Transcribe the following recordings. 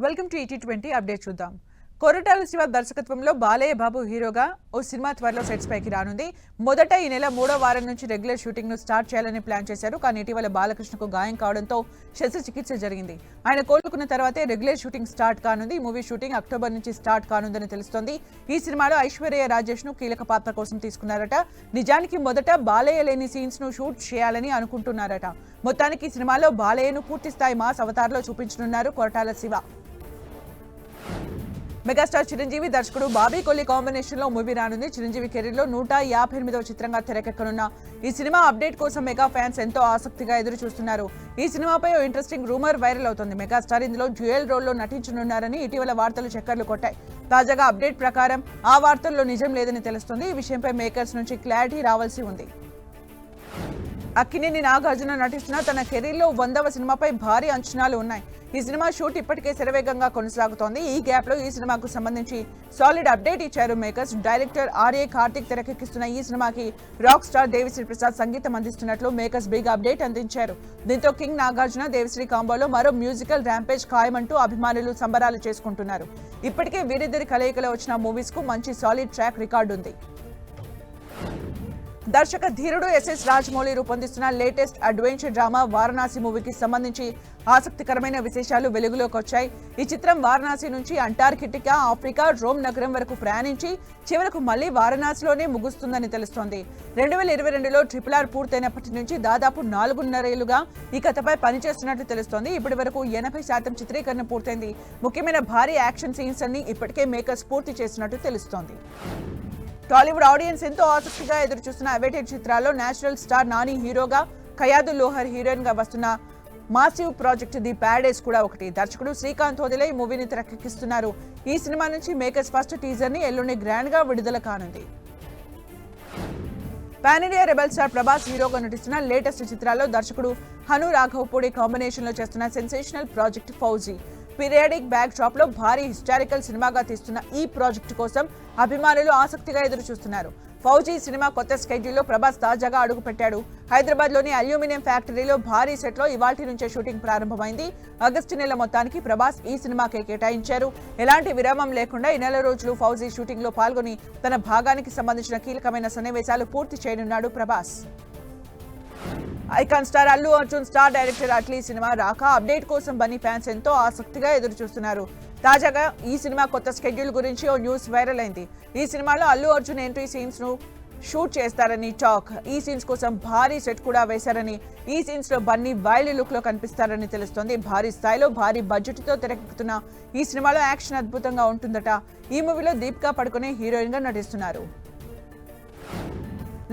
Welcome to ET20 update చూద్దాం. కొరటాల శివ దర్శకత్వంలో బాలయ్య బాబు హీరోగా ఓ సినిమా త్వరలో సెట్స్ పైకి రానుంది. మొదట ఈ నెల 3వ వారం నుంచి రెగ్యులర్ షూటింగ్ ను స్టార్ట్ చేయాలని ప్లాన్ చేశారు. కానీ ఇటీవల బాలకృష్ణకు గాయం కావడంతో శస్త్రచికిత్స జరిగింది. ఆయన కోలుకున్న తర్వాతే రెగ్యులర్ షూటింగ్ స్టార్ట్ కానుంది. ఈ మూవీ షూటింగ్ అక్టోబర్ నుంచి స్టార్ట్ కానుందని తెలుస్తోంది. ఈ సినిమాలో ఐశ్వర్య రాజేష్ ను కీలక పాత్ర కోసం తీసుకున్నారట. నిజానికి మొదట బాలయ్య లేని సీన్స్ ను షూట్ చేయాలని అనుకుంటున్నారట. మొత్తానికి ఈ సినిమాలో బాలయ్యను పూర్తిస్థాయి మాస్ అవతార్లో చూపించనున్నారు కొరటాల శివ. మెగాస్టార్ చిరంజీవి దర్శకుడు బాబీ కొల్లి కాంబినేషన్ లో మూవీ రానుంది. చిరంజీవి కెరీర్ లో 158వ చిత్రంగా తెరకెక్కనున్న ఈ సినిమా అప్డేట్ కోసం మెగా ఫ్యాన్స్ ఎంతో ఆసక్తిగా ఎదురు చూస్తున్నారు. ఈ సినిమాపై ఓ ఇంట్రెస్టింగ్ రూమర్ వైరల్ అవుతుంది. మెగాస్టార్ ఇందులో డ్యూయల్ రోల్ లో నటించనున్నారని ఇటీవల వార్తలు చక్కర్లు కొట్టాయి. తాజాగా అప్డేట్ ప్రకారం ఆ వార్తల్లో నిజం లేదని తెలుస్తుంది. ఈ విషయంపై మేకర్స్ నుంచి క్లారిటీ రావాల్సి ఉంది. అక్కినేని నాగార్జున నటిస్తున్న తన కెరీర్లో 100వ సినిమాపై భారీ అంచనాలు ఉన్నాయి. ఈ సినిమా షూట్ ఇప్పటికే శరవేగంగా కొనసాగుతోంది. ఈ గ్యాప్ లో ఈ సినిమాకు సంబంధించి సాలిడ్ అప్డేట్ ఇచ్చారు మేకర్స్. డైరెక్టర్ ఆర్ఏ కార్తిక్ తెరకెక్కిస్తున్న ఈ సినిమాకి రాక్ స్టార్ దేవిశ్రీ ప్రసాద్ సంగీతం అందిస్తున్నట్లు మేకర్స్ బిగ్ అప్డేట్ అందించారు. దీంతో కింగ్ నాగార్జున దేవిశ్రీ కాంబోలో మరో మ్యూజికల్ ర్యాంపేజ్ ఖాయమంటూ అభిమానులు సంబరాలు చేసుకుంటున్నారు. ఇప్పటికే వీరిద్దరి కలయికలో వచ్చిన మూవీస్ కు మంచి సాలిడ్ ట్రాక్ రికార్డు ఉంది. దర్శక ధీరుడు ఎస్ఎస్ రాజమౌళి రూపొందిస్తున్న లేటెస్ట్ అడ్వెంచర్ డ్రామా వారణాసి మూవీకి సంబంధించి ఆసక్తికరమైన విశేషాలు వెలుగులోకి వచ్చాయి. ఈ చిత్రం వారణాసి నుంచి అంటార్కిటికా, ఆఫ్రికా, రోమ్ నగరం వరకు ప్రయాణించి చివరకు మళ్లీ వారణాసిలోనే ముగుస్తుందని తెలుస్తోంది. 2022లో RRR పూర్తయినప్పటి నుంచి దాదాపు 4.5 ఏళ్లుగా ఈ కథపై పనిచేస్తున్నట్లు తెలుస్తోంది. ఇప్పటి వరకు 80% చిత్రీకరణ పూర్తయింది. ముఖ్యమైన భారీ యాక్షన్ సీన్స్ అన్ని ఇప్పటికే మేకర్స్ పూర్తి చేసినట్టు తెలుస్తోంది. టాలీవుడ్ ఆడియన్స్ ఎంతో ఆసక్తిగా ఎదురుచూస్తున్న అవైటెడ్ చిత్రాల్లో నేచురల్ స్టార్ నాని హీరోగా, ఖయాదు లోహర్ హీరోయిన్ గా వస్తున్న మాసివ్ ప్రాజెక్ట్ ది ప్యారడైజ్ కూడా ఒకటి. దర్శకుడు శ్రీకాంత్ వదిలే ఈ మూవీని తెరకెక్కిస్తున్నారు. ఈ సినిమా నుంచి మేకర్స్ ఫస్ట్ టీజర్ ని ఎల్లుండి గ్రాండ్ గా విడుదల కానుంది. Pan India rebel star Prabhas హీరోగా నటిస్తున్న లేటెస్ట్ చిత్రాల్లో దర్శకుడు హను రాఘవపూడి కాంబినేషన్ లో చేస్తున్న sensational project fauji. Periodic back drop లో భారీ హిస్టారికల్ సినిమాగా తీస్తున్న ఈ ప్రాజెక్టు కోసం అభిమానులు ఆసక్తిగా ఎదురు చూస్తున్నారు. ఫౌజీ సినిమా కొత్త స్కెడ్యూల్లో ప్రభాస్ తాజాగా అడుగుపెట్టాడు. హైదరాబాద్ లోని అల్యూమినియం ఫ్యాక్టరీలో భారీ సెట్ లో ఇవాల్టి నుంచే షూటింగ్ ప్రారంభమైంది. ఆగస్టు నెల మొత్తానికి ప్రభాస్ ఈ సినిమాకే కేటాయించారు. ఎలాంటి విరామం లేకుండా ఈ నెల రోజులు ఫౌజీ షూటింగ్ లో పాల్గొని తన భాగానికి సంబంధించిన కీలకమైన సన్నివేశాలు పూర్తి చేయనున్నాడు Prabhas. Icon star Allu Arjun star director Atlee cinema రాక అప్డేట్ కోసం బన్నీ ఫ్యాన్స్ ఎంతో ఆసక్తిగా ఎదురు చూస్తున్నారు. తాజాగా ఈ సినిమా కొత్త స్కెడ్యూల్ గురించి ఓ న్యూస్ వైరల్ అయింది. ఈ సినిమాలో అల్లు అర్జున్ ఎంట్రీ సీన్స్ ను షూట్ చేస్తారని టాక్. ఈ సీన్స్ కోసం భారీ సెట్ కూడా వేశారని, ఈ సీన్స్ లో బన్నీ వైల్డ్ లుక్ లో కనిపిస్తారని తెలుస్తోంది. భారీ స్థాయిలో భారీ బడ్జెట్ తో తెరకెక్కుతున్న ఈ సినిమాలో యాక్షన్ అద్భుతంగా ఉంటుందట. ఈ మూవీలో దీపికా పడుకునే హీరోయిన్ గా నటిస్తున్నారు.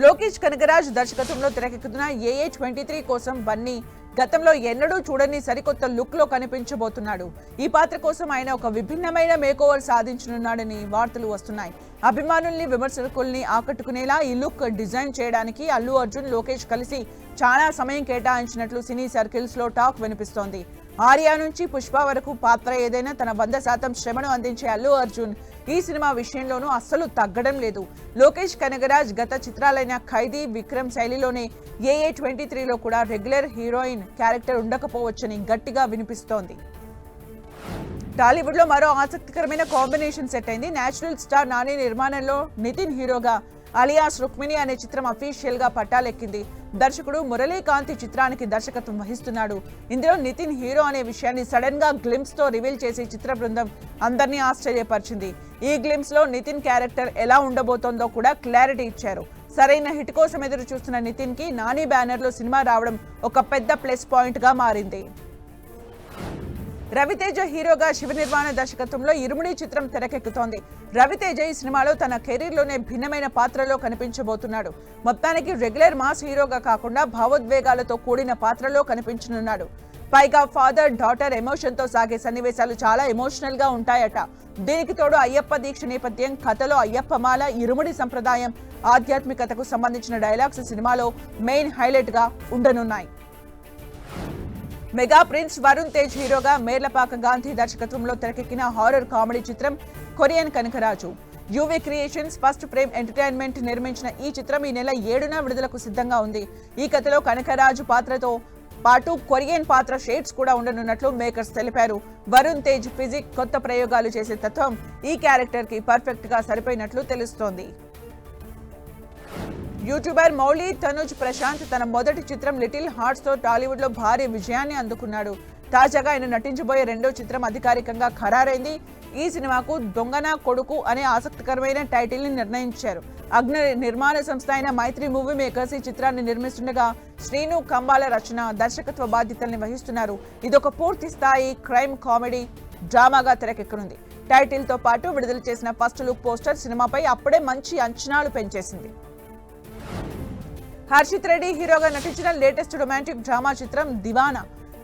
లోకేష్ కనగరాజ్ దర్శకత్వంలో తెరకెక్కుతున్న AA23 కోసం బన్నీ గతంలో ఎన్నడూ చూడని సరికొత్త లుక్ లో కనిపించబోతున్నాడు. ఈ పాత్ర కోసం ఆయన ఒక విభిన్నమైన మేకోవర్ సాధించనున్నాడని వార్తలు వస్తున్నాయి. అభిమానుల్ని, విమర్శకుల్ని ఆకట్టుకునేలా ఈ లుక్ డిజైన్ చేయడానికి అల్లు అర్జున్, లోకేష్ కలిసి చాలా సమయం కేటాయించినట్లు సినీ సర్కిల్స్ లో టాక్ వినిపిస్తోంది. ఆర్యా నుంచి పుష్ప వరకు పాత్ర ఏదైనా తన 100% శ్రమను అందించే అల్లు అర్జున్ ఈ సినిమా విషయంలోనూ అస్సలు తగ్గడం లేదు. లోకేష్ కనగరాజ్ గత చిత్రాలైన ఖైదీ, విక్రమ్ శైలిలోనే AA23లో కూడా రెగ్యులర్ హీరోయిన్ క్యారెక్టర్ ఉండకపోవచ్చని గట్టిగా వినిపిస్తోంది. టాలీవుడ్ లో మరో ఆసక్తికరమైన కాంబినేషన్ సెట్ అయింది. నేచురల్ స్టార్ నాని నిర్మాణంలో నితిన్ హీరోగా అలియాస్ రుక్మిణి అనే చిత్రం అఫీషియల్ గా పట్టాలెక్కింది. దర్శకుడు మురళీకాంత్ చిత్రానికి దర్శకత్వం వహిస్తున్నాడు. ఇందులో నితిన్ హీరో అనే విషయాన్ని సడన్ గా గ్లింప్స్ తో రివీల్ చేసి చిత్ర బృందం అందరినీ ఆశ్చర్యపరిచింది. ఈ గ్లింప్స్ లో నితిన్ క్యారెక్టర్ ఎలా ఉండబోతోందో కూడా క్లారిటీ ఇచ్చారు. సరైన హిట్ కోసం ఎదురు చూస్తున్న నితిన్ కి నాని బ్యానర్ లో సినిమా రావడం ఒక పెద్ద ప్లస్ పాయింట్ గా మారింది. రవితేజ హీరోగా శివ నిర్మాణ దర్శకత్వంలో ఇరుముడి చిత్రం తెరకెక్కుతోంది. రవితేజ ఈ సినిమాలో తన కెరీర్ లోనే భిన్నమైన పాత్రలో కనిపించబోతున్నాడు. మొత్తానికి రెగ్యులర్ మాస్ హీరోగా కాకుండా భావోద్వేగాలతో కూడిన పాత్రలో కనిపించనున్నాడు. పైగా ఫాదర్ డాటర్ ఎమోషన్ తో సాగే సన్నివేశాలు చాలా ఎమోషనల్ గా ఉంటాయట. దీనికి తోడు అయ్యప్ప దీక్ష నేపథ్యం, కథలో అయ్యప్ప మాల, ఇరుముడి సంప్రదాయం, ఆధ్యాత్మికతకు సంబంధించిన డైలాగ్స్ సినిమాలో మెయిన్ హైలైట్ గా ఉండనున్నాయి. మెగా ప్రిన్స్ వరుణ్ తేజ్ హీరోగా మేర్లపాక గాంధీ దర్శకత్వంలో తెరకెక్కిన హారర్ కామెడీ చిత్రం Korean Kanakaraju. UV Creations, First Frame Entertainment నిర్మించిన ఈ చిత్రం ఈ నెల 7న విడుదలకు సిద్ధంగా ఉంది. ఈ కథలో కనకరాజు పాత్రతో పాటు కొరియన్ పాత్ర షేడ్స్ కూడా ఉండనున్నట్లు మేకర్స్ తెలిపారు. వరుణ్ తేజ్ ఫిజిక్ కొత్త ప్రయోగాలు చేసే తత్వం ఈ క్యారెక్టర్ కి పర్ఫెక్ట్ గా సరిపోయినట్లు తెలుస్తోంది. యూట్యూబర్ మౌలి తనుజ్ ప్రశాంత్ తన మొదటి చిత్రం లిటిల్ హార్ట్స్ తో టాలీవుడ్ లో భారీ విజయాన్ని అందుకున్నాడు. తాజాగా ఆయన నటించబోయే రెండో చిత్రం అధికారికంగా ఖరారైంది. ఈ సినిమాకు దొంగన కొడుకు అనే ఆసక్తికరమైన టైటిల్ ని నిర్ణయించారు. అగ్ని నిర్మాణ సంస్థ అయిన మైత్రి మూవీ మేకర్స్ ఈ చిత్రాన్ని నిర్మిస్తుండగా శ్రీను కంబాల రచన, దర్శకత్వ బాధ్యతల్ని వహిస్తున్నారు. ఇదొక పూర్తి స్థాయి క్రైమ్ కామెడీ డ్రామాగా తెరకెక్కనుంది. టైటిల్ తో పాటు విడుదల చేసిన ఫస్ట్ లుక్ పోస్టర్ సినిమాపై అప్పుడే మంచి అంచనాలు పెంచేసింది. హర్షిత్ రెడ్డి హీరోగా నటించిన లేటెస్ట్ రొమాంటిక్ డ్రామా చిత్రం దివానా.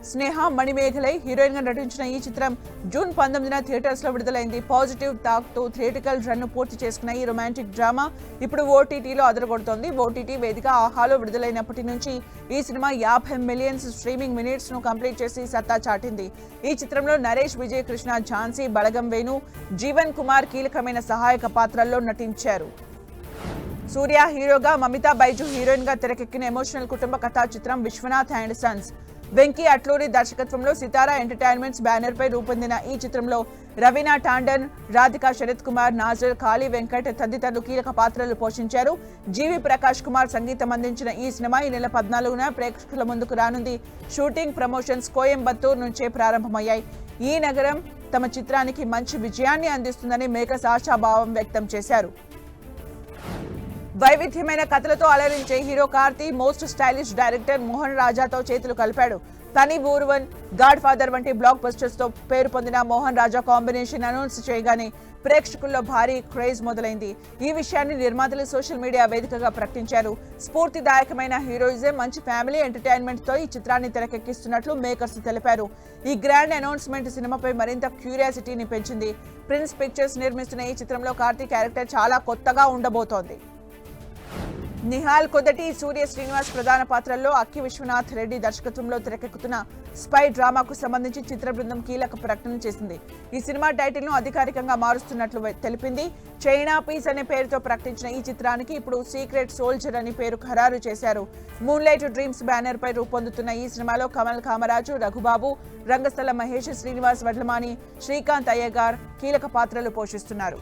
స్నేహ మణిమేఘలై హీరోయిన్ గా నటించిన ఈ చిత్రం జూన్ 19న థియేటర్స్ లో విడుదలైంది. పాజిటివ్ టాక్ తో థియేటికల్ రన్ ను పూర్తి చేసుకున్న ఈ రొమాంటిక్ డ్రామా ఇప్పుడు ఓటీటీలో అదరగొడుతోంది. ఓటీటీ వేదిక ఆహాలో విడుదలైనప్పటి నుంచి ఈ సినిమా 50 మిలియన్ స్ట్రీమింగ్ మినిట్స్ ను కంప్లీట్ చేసి సత్తా చాటింది. ఈ చిత్రంలో నరేష్, విజయ్ కృష్ణ, ఝాన్సీ, బలగం వేణు, జీవన్ కుమార్ కీలకమైన సహాయక పాత్రల్లో నటించారు. సూర్య హీరోగా, మమితా బైజు హీరోయిన్ గా తెరకెక్కిన ఎమోషనల్ కుటుంబ కథా చిత్రం విశ్వనాథ్ అండ్ సన్స్. వెంకీ అట్లూరి దర్శకత్వంలో సితారా ఎంటర్టైన్మెంట్స్ బ్యానర్ పై రూపొందిన ఈ చిత్రంలో రవీనా టాండన్, రాధికా, శరత్ కుమార్, నాజర్, కాళీ వెంకట్ తదితరులు కీలక పాత్రలు పోషించారు. జీవి ప్రకాష్ కుమార్ సంగీతం అందించిన ఈ సినిమా ఈ నెల 14న ప్రేక్షకుల ముందుకు రానుంది. షూటింగ్, ప్రమోషన్స్ కోయంబత్తూర్ నుంచే ప్రారంభమయ్యాయి. ఈ నగరం తమ చిత్రానికి మంచి విజయాన్ని అందిస్తుందని మేకర్స్ ఆశాభావం వ్యక్తం చేశారు. వైవిధ్యమైన కథలతో అలరించే hero Karthi most stylish director Mohan రాజాతో చేతులు కలిపాడు. తని బూర్వన్, గాడ్ ఫాదర్ వంటి బ్లాక్ బస్టర్స్ తో పేరు పొందిన మోహన్ రాజా కాంబినేషన్ అనౌన్స్ చేయగానే ప్రేక్షకుల్లో భారీ క్రేజ్ మొదలైంది. ఈ విషయాన్ని నిర్మాతలు సోషల్ మీడియా వేదికగా ప్రకటించారు. స్ఫూర్తిదాయకమైన హీరోయిజం, మంచి ఫ్యామిలీ ఎంటర్టైన్మెంట్ తో ఈ చిత్రాన్ని తెరకెక్కిస్తున్నట్లు మేకర్స్ తెలిపారు. ఈ గ్రాండ్ అనౌన్స్మెంట్ సినిమాపై మరింత క్యూరియాసిటీని పెంచింది. ప్రిన్స్ పిక్చర్స్ నిర్మిస్తున్న ఈ చిత్రంలో కార్తీ క్యారెక్టర్ చాలా కొత్తగా ఉండబోతోంది. నిహాల్ కొదటి, సూర్య శ్రీనివాస్ ప్రధాన పాత్రల్లో అక్కి విశ్వనాథ్ రెడ్డి దర్శకత్వంలో తెరకెక్కుతున్న స్పై డ్రామాకు సంబంధించి చిత్ర బృందం కీలక ప్రకటన చేసింది. ఈ సినిమా టైటిల్ ను అధికారికంగా మారుస్తున్నట్లు తెలిపింది. చైనా పీస్ అనే పేరుతో ప్రకటించిన ఈ చిత్రానికి ఇప్పుడు సీక్రెట్ సోల్జర్ అని పేరు ఖరారు చేశారు. మూన్లైట్ డ్రీమ్స్ బ్యానర్ పై రూపొందుతున్న ఈ సినిమాలో కమల్ కామరాజు, రఘుబాబు, రంగస్థల మహేష్, శ్రీనివాస్ వడ్లమాని, శ్రీకాంత్ అయ్యగార్ కీలక పాత్రలు పోషిస్తున్నారు.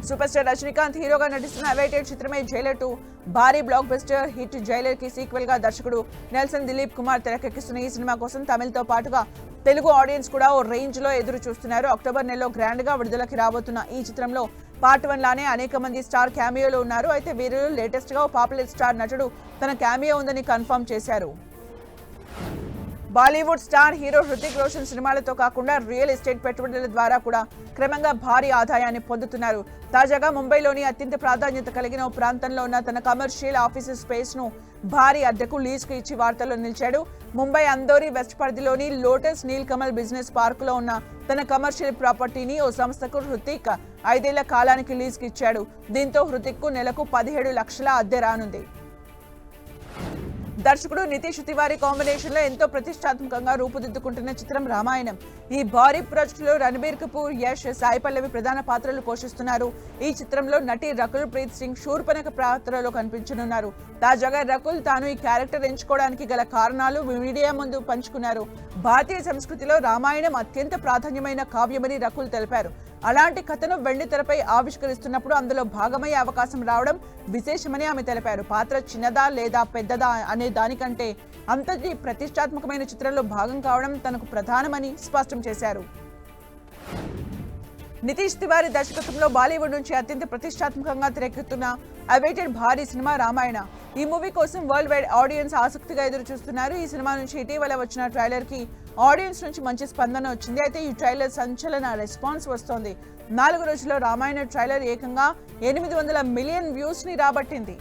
సూపర్ స్టార్ రజనీకాంత్ హీరోగా నటిస్తున్న అవైటెడ్ చిత్రమే జైలర్ 2. భారీ బ్లాక్ బస్టర్ హిట్ జైలర్ కి సీక్వెల్ గా దర్శకుడు నెల్సన్ దిలీప్ కుమార్ తెరకెక్కిస్తున్న ఈ సినిమా కోసం తమిళతో పాటుగా తెలుగు ఆడియన్స్ కూడా ఓ రేంజ్ లో ఎదురు చూస్తున్నారు. అక్టోబర్ నెలలో గ్రాండ్ గా విడుదలకి రాబోతున్న ఈ చిత్రంలో పార్ట్ 1 లానే అనేక మంది స్టార్ క్యామియోలు ఉన్నారు. అయితే వీరిలో లేటెస్ట్ గా ఓ పాపులర్ స్టార్ నటుడు తన క్యామియో ఉందని కన్ఫర్మ్ చేశారు. బాలీవుడ్ స్టార్ హీరో హృతిక్ రోషన్ సినిమాలతో కాకుండా రియల్ ఎస్టేట్ పెట్టుబడుల ద్వారా కూడా క్రమంగా భారీ ఆదాయాన్ని పొందుతున్నారు. తాజాగా ముంబైలోని అత్యంత ప్రాధాన్యత కలిగిన ఓ ప్రాంతంలో ఉన్న తన కమర్షియల్ ఆఫీస్ స్పేస్ ను భారీ అద్దెకు లీజ్ కు ఇచ్చి వార్తల్లో నిలిచాడు. ముంబై అందోరి వెస్ట్ పరిధిలోని Lotus Neel Kamal business park లో ఉన్న తన కమర్షియల్ ప్రాపర్టీని ఓ సంస్థకు హృతిక్ 5 ఏళ్ల కాలానికి లీజ్ కు ఇచ్చాడు. దీంతో హృతిక్ కు నెలకు 17 లక్షల అద్దె రానుంది. దర్శకుడు నితీష్ తివారీ కాంబినేషన్ లో ఎంతో ప్రతిష్టాత్మకంగా రూపుదిద్దుకుంటున్న చిత్రం రామాయణం. ఈ భారీ ప్రాజెక్ట్ లో రణబీర్ కపూర్, యష్, సాయి పల్లవి ప్రధాన పాత్రలు పోషిస్తున్నారు. ఈ చిత్రంలో నటి రకుల్ ప్రీత్ సింగ్ శూర్పణఖ పాత్రలో కనిపించనున్నారు. తాజాగా రకుల్ తాను ఈ క్యారెక్టర్ ఎంచుకోవడానికి గల కారణాలు మీడియా ముందు పంచుకున్నారు. భారతీయ సంస్కృతిలో రామాయణం అత్యంత ప్రాధాన్యమైన కావ్యమని రకుల్ తెలిపారు. అలాంటి కథను వెండితెరపై ఆవిష్కరిస్తున్నప్పుడు అందులో భాగమయ్యే అవకాశం రావడం విశేషమని ఆమె తెలిపారు. పాత్ర చిన్నదా లేదా పెద్దదా అనే దానికంటే అంతటి ప్రతిష్టాత్మకమైన చిత్రంలో భాగం కావడం తనకు ప్రధానమని స్పష్టం చేశారు. నితీష్ తివారీ దర్శకత్వంలో బాలీవుడ్ నుంచి అత్యంత ప్రతిష్టాత్మకంగా తెరకెక్కుతున్న అవైటెడ్ భారీ సినిమా రామాయణ. ఈ మూవీ కోసం వరల్డ్ వైడ్ ఆడియన్స్ ఆసక్తిగా ఎదురు చూస్తున్నారు. ఈ సినిమా నుంచి ఇటీవల వచ్చిన ట్రైలర్ కి ఆడియన్స్ నుంచి మంచి స్పందన వచ్చింది. అయితే ఈ ట్రైలర్ సంచలన రెస్పాన్స్ వస్తోంది. 4 రోజుల్లో రామాయణ ట్రైలర్ ఏకంగా 800 మిలియన్ వ్యూస్ ని రాబట్టింది.